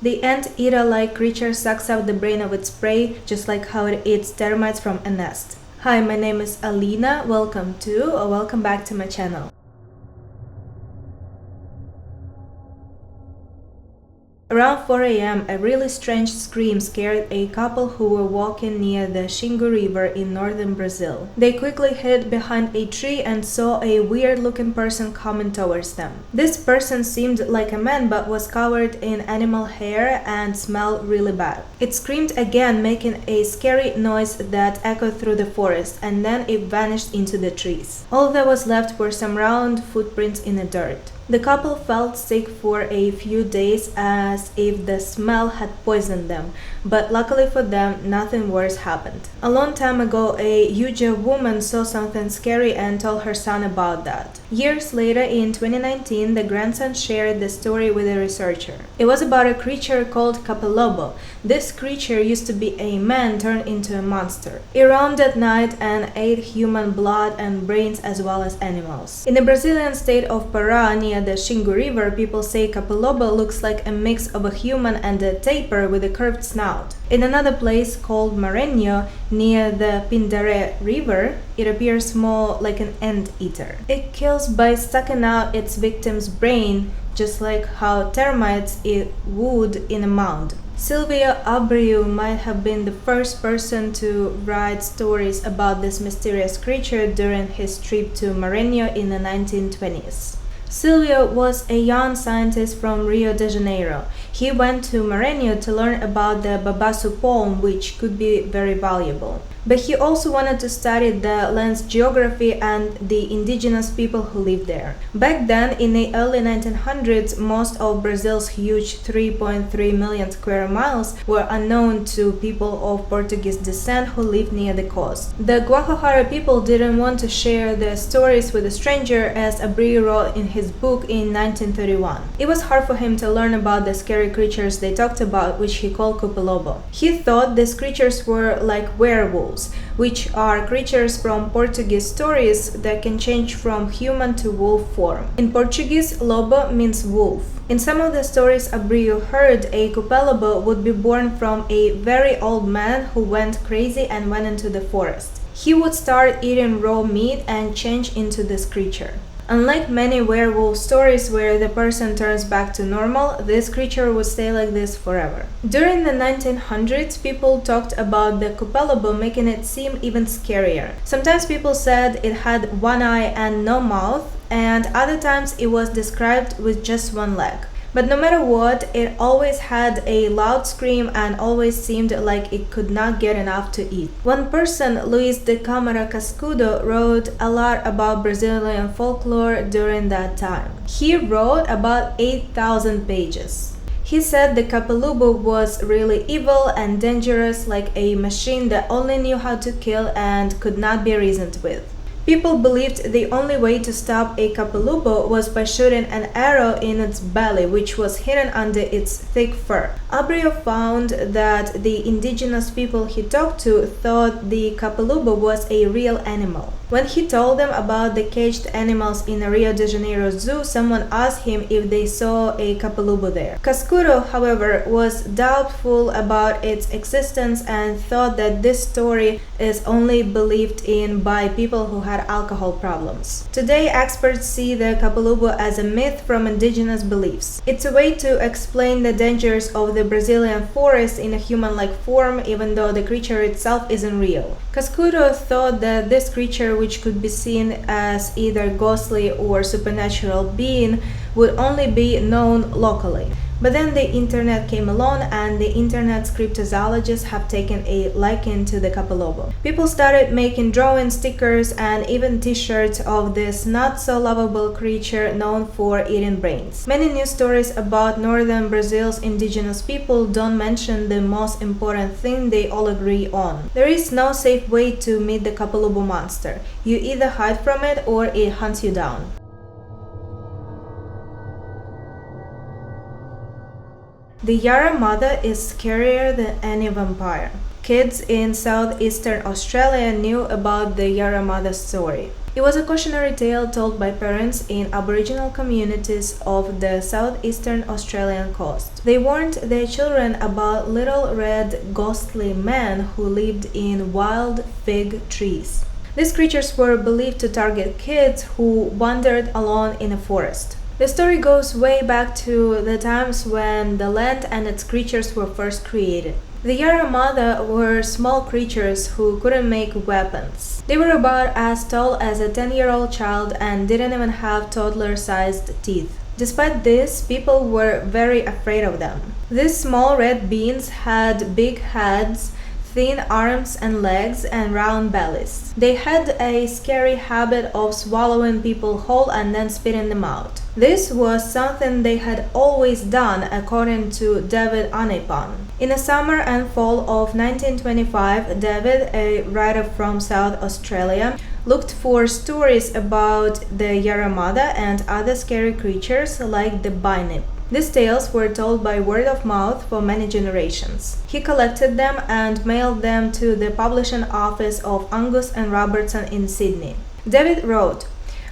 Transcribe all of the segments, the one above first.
The ant-eater-like creature sucks out the brain of its prey, just like how it eats termites from a nest. Hi, my name is Alina. Welcome back to my channel. Around 4 a.m., a really strange scream scared a couple who were walking near the Xingu River in northern Brazil. They quickly hid behind a tree and saw a weird-looking person coming towards them. This person seemed like a man but was covered in animal hair and smelled really bad. It screamed again, making a scary noise that echoed through the forest, and then it vanished into the trees. All that was left were some round footprints in the dirt. The couple felt sick for a few days as if the smell had poisoned them, but luckily for them, nothing worse happened. A long time ago, a Yuja woman saw something scary and told her son about that. Years later, in 2019, the grandson shared the story with a researcher. It was about a creature called Calobo. This creature used to be a man turned into a monster. It roamed at night and ate human blood and brains as well as animals. In the Brazilian state of Pará, near the Xingu River, people say Calobo looks like a mix of a human and a tapir with a curved snout. In another place called Maranhão, near the Pindaré River, it appears more like an ant-eater. It kills by sucking out its victim's brain, just like how termites eat wood in a mound. Silvio Abreu might have been the first person to write stories about this mysterious creature during his trip to Maranhão in the 1920s. Silvio was a young scientist from Rio de Janeiro. He went to Maranhão to learn about the babaçu palm, which could be very valuable. But he also wanted to study the land's geography and the indigenous people who lived there. Back then, in the early 1900s, most of Brazil's huge 3.3 million square miles were unknown to people of Portuguese descent who lived near the coast. The Guajajara people didn't want to share their stories with a stranger, as Abreu wrote in his book in 1931. It was hard for him to learn about the scary creatures they talked about, which he called Calobo. He thought these creatures were like werewolves, which are creatures from Portuguese stories that can change from human to wolf form. In Portuguese, lobo means wolf. In some of the stories Abreu heard, a Calobo would be born from a very old man who went crazy and went into the forest. He would start eating raw meat and change into this creature. Unlike many werewolf stories where the person turns back to normal, this creature would stay like this forever. During the 1900s, people talked about the Calobo, making it seem even scarier. Sometimes people said it had one eye and no mouth, and other times it was described with just one leg. But no matter what, it always had a loud scream and always seemed like it could not get enough to eat. One person, Luis de Câmara Cascudo, wrote a lot about Brazilian folklore during that time. He wrote about 8,000 pages. He said the Calobo was really evil and dangerous, like a machine that only knew how to kill and could not be reasoned with. People believed the only way to stop a Calobo was by shooting an arrow in its belly, which was hidden under its thick fur. Abreu found that the indigenous people he talked to thought the Calobo was a real animal. When he told them about the caged animals in a Rio de Janeiro zoo, someone asked him if they saw a Calobo there. Cascudo, however, was doubtful about its existence and thought that this story is only believed in by people who had alcohol problems. Today, experts see the Calobo as a myth from indigenous beliefs. It's a way to explain the dangers of the Brazilian forest in a human-like form, even though the creature itself isn't real. Cascudo thought that this creature, which could be seen as either ghostly or supernatural being, would only be known locally. But then the internet came along, and the internet's cryptozoologists have taken a liking to the Calobo. People started making drawings, stickers, and even t-shirts of this not-so-lovable creature known for eating brains. Many news stories about northern Brazil's indigenous people don't mention the most important thing they all agree on. There is no safe way to meet the Calobo monster. You either hide from it or it hunts you down. The Yara-ma-yha is scarier than any vampire. Kids in southeastern Australia knew about the Yara-ma-yha story. It was a cautionary tale told by parents in Aboriginal communities of the southeastern Australian coast. They warned their children about little red ghostly men who lived in wild fig trees. These creatures were believed to target kids who wandered alone in a forest. The story goes way back to the times when the land and its creatures were first created. The Yara-ma-yha were small creatures who couldn't make weapons. They were about as tall as a 10-year-old child and didn't even have toddler-sized teeth. Despite this, people were very afraid of them. These small red beings had big heads, thin arms and legs, and round bellies. They had a scary habit of swallowing people whole and then spitting them out. This was something they had always done, according to David Anipan. In the summer and fall of 1925, David, a writer from South Australia, looked for stories about the Yara-ma-yha and other scary creatures like the binip. These tales were told by word of mouth for many generations. He collected them and mailed them to the publishing office of Angus and Robertson in Sydney. David wrote,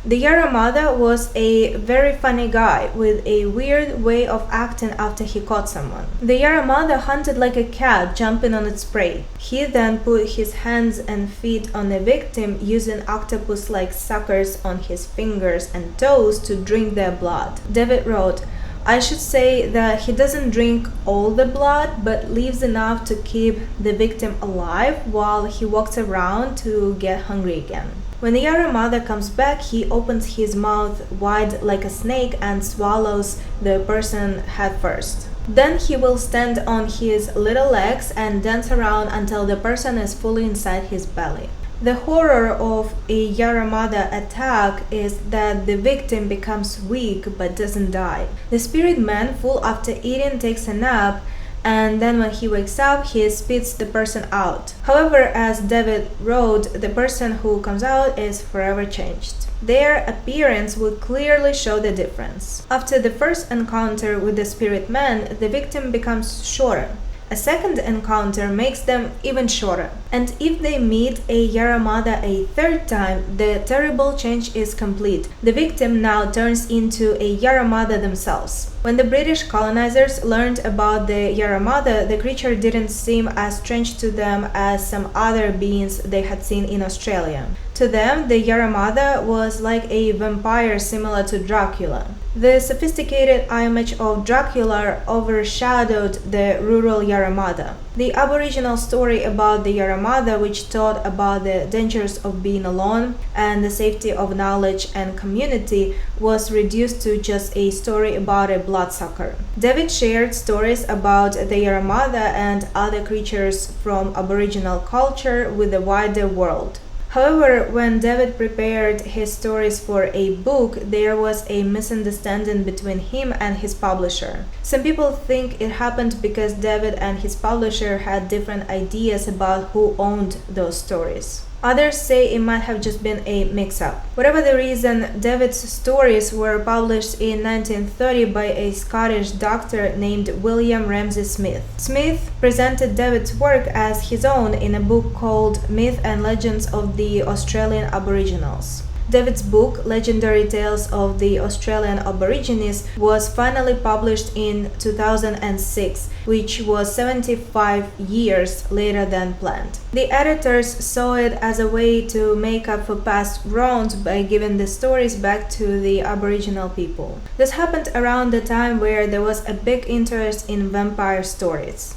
"The Yara-ma-yha was a very funny guy with a weird way of acting after he caught someone. The Yara-ma-yha hunted like a cat jumping on its prey. He then put his hands and feet on the victim using octopus-like suckers on his fingers and toes to drink their blood." David wrote, "I should say that he doesn't drink all the blood, but leaves enough to keep the victim alive while he walks around to get hungry again. When the Yara-ma-yha comes back, he opens his mouth wide like a snake and swallows the person head first. Then he will stand on his little legs and dance around until the person is fully inside his belly. The horror of a Yara-ma-yha attack is that the victim becomes weak but doesn't die. The spirit man, full after eating, takes a nap, and then when he wakes up, he spits the person out. However, as David wrote, the person who comes out is forever changed. Their appearance would clearly show the difference. After the first encounter with the spirit man, the victim becomes shorter. A second encounter makes them even shorter. And if they meet a Yara-ma-yha a third time, the terrible change is complete. The victim now turns into a Yara-ma-yha themselves. When the British colonizers learned about the Yara-ma-yha, the creature didn't seem as strange to them as some other beings they had seen in Australia. To them, the Yara-ma-yha was like a vampire similar to Dracula. The sophisticated image of Dracula overshadowed the rural Yara-ma-yha. The Aboriginal story about the Yara-ma-yha, which taught about the dangers of being alone and the safety of knowledge and community, was reduced to just a story about a bloodsucker. David shared stories about the Yara-ma-yha and other creatures from Aboriginal culture with the wider world. However, when David prepared his stories for a book, there was a misunderstanding between him and his publisher. Some people think it happened because David and his publisher had different ideas about who owned those stories. Others say it might have just been a mix-up. Whatever the reason, David's stories were published in 1930 by a Scottish doctor named William Ramsay Smith. Smith presented David's work as his own in a book called Myth and Legends of the Australian Aboriginals. David's book, Legendary Tales of the Australian Aborigines, was finally published in 2006, which was 75 years later than planned. The editors saw it as a way to make up for past wrongs by giving the stories back to the Aboriginal people. This happened around the time where there was a big interest in vampire stories.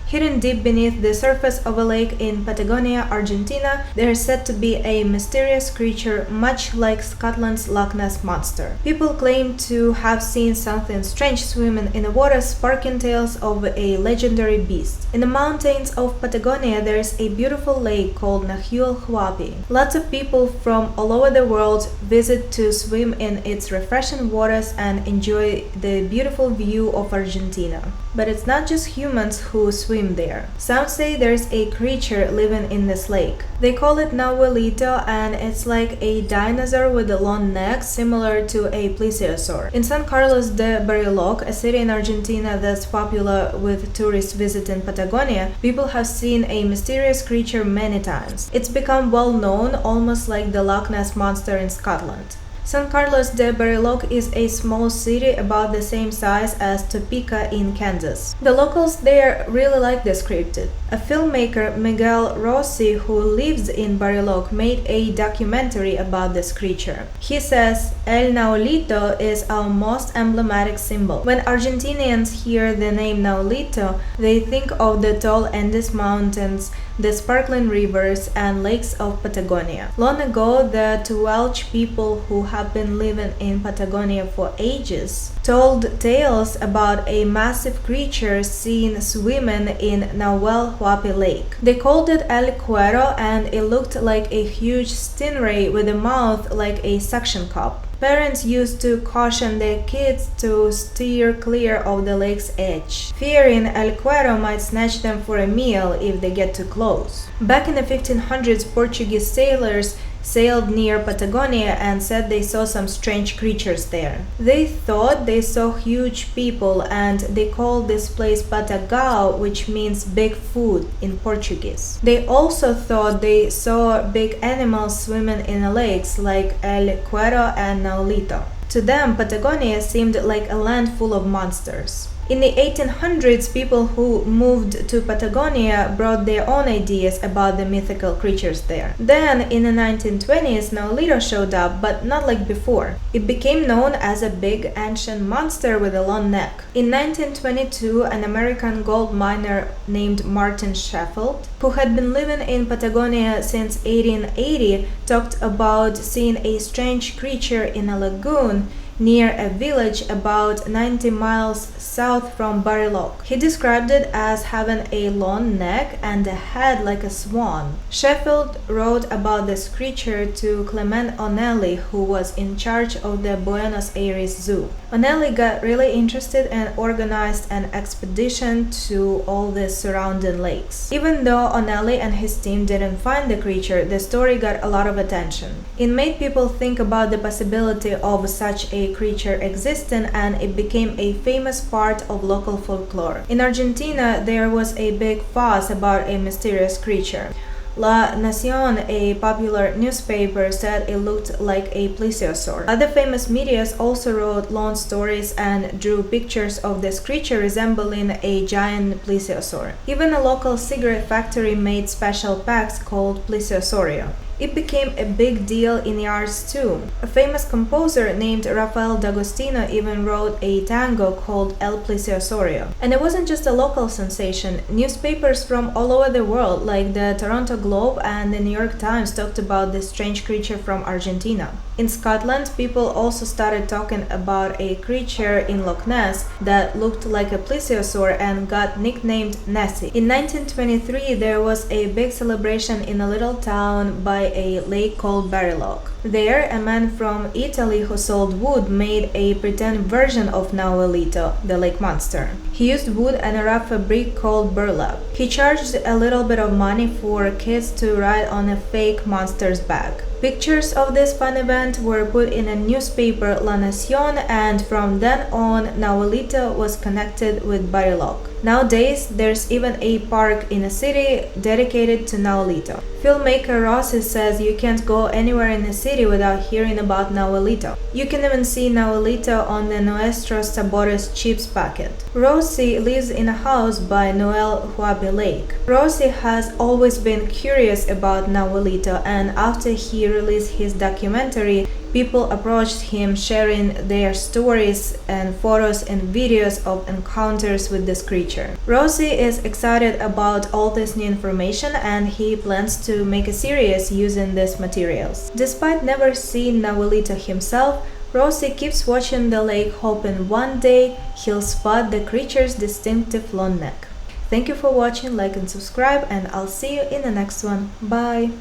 Hidden deep beneath the surface of a lake in Patagonia, Argentina, there is said to be a mysterious creature much like Scotland's Loch Ness Monster. People claim to have seen something strange swimming in the water, sparking tales of a legendary beast. In the mountains of Patagonia, there is a beautiful lake called Yara-ma-yha-who. Lots of people from all over the world visit to swim in its refreshing waters and enjoy the beautiful view of Argentina. But it's not just humans who swim swim there. Some say there's a creature living in this lake. They call it Nahuelito, and it's like a dinosaur with a long neck similar to a plesiosaur. In San Carlos de Bariloche, a city in Argentina that's popular with tourists visiting Patagonia, people have seen a mysterious creature many times. It's become well known, almost like the Loch Ness Monster in Scotland. San Carlos de Bariloche is a small city about the same size as Topeka in Kansas. The locals there really like this cryptid. A filmmaker, Miguel Rossi, who lives in Bariloche, made a documentary about this creature. He says, El Nahuelito is our most emblematic symbol. When Argentinians hear the name Nahuelito, they think of the tall Andes Mountains, the sparkling rivers and lakes of Patagonia. Long ago, the Tuwalch people who have been living in Patagonia for ages told tales about a massive creature seen swimming in Nahuel Huapi Lake. They called it El Cuero, and it looked like a huge stingray with a mouth like a suction cup. Parents used to caution their kids to steer clear of the lake's edge, fearing El Cuero might snatch them for a meal if they get too close. Back in the 1500s, Portuguese sailors sailed near Patagonia and said they saw some strange creatures there. They thought they saw huge people, and they called this place Patagao, which means big food in Portuguese. They also thought they saw big animals swimming in the lakes like El Cuero and Nahuelito. To them, Patagonia seemed like a land full of monsters. In the 1800s, people who moved to Patagonia brought their own ideas about the mythical creatures there. Then, in the 1920s, Nahuelito showed up, but not like before. It became known as a big ancient monster with a long neck. In 1922, an American gold miner named Martin Sheffield, who had been living in Patagonia since 1880, talked about seeing a strange creature in a lagoon near a village about 90 miles south from Bariloche. He described it as having a long neck and a head like a swan. Sheffield wrote about this creature to Clement Onelli, who was in charge of the Buenos Aires Zoo. Onelli got really interested and organized an expedition to all the surrounding lakes. Even though Onelli and his team didn't find the creature, the story got a lot of attention. It made people think about the possibility of such a creature existing, and it became a famous part of local folklore. In Argentina, there was a big fuss about a mysterious creature. La Nación, a popular newspaper, said it looked like a plesiosaur. Other famous media also wrote long stories and drew pictures of this creature resembling a giant plesiosaur. Even a local cigarette factory made special packs called Plesiosaurio. It became a big deal in the arts too. A famous composer named Rafael D'Agostino even wrote a tango called El Plesiosaurio. And it wasn't just a local sensation. Newspapers from all over the world, like the Toronto Globe and the New York Times, talked about this strange creature from Argentina. In Scotland, people also started talking about a creature in Loch Ness that looked like a plesiosaur and got nicknamed Nessie. In 1923, there was a big celebration in a little town by a lake called Bariloche. There, a man from Italy who sold wood made a pretend version of Nahuelito, the lake monster. He used wood and a rough fabric called burlap. He charged a little bit of money for kids to ride on a fake monster's back. Pictures of this fun event were put in a newspaper, La Nación, and from then on, Nahuelito was connected with Bariloche. Nowadays, there's even a park in a city dedicated to Nahuelito. Filmmaker Rossi says you can't go anywhere in the city without hearing about Nahuelito. You can even see Nahuelito on the Nuestros Sabores chips packet. Rossi lives in a house by Nahuel Huapi Lake. Rossi has always been curious about Nahuelito, and after he released his documentary, people approached him sharing their stories and photos and videos of encounters with this creature. Rossi is excited about all this new information, and he plans to make a series using these materials. Despite never seeing Nahuelito himself, Rossi keeps watching the lake, hoping one day he'll spot the creature's distinctive long neck. Thank you for watching, like and subscribe, and I'll see you in the next one. Bye!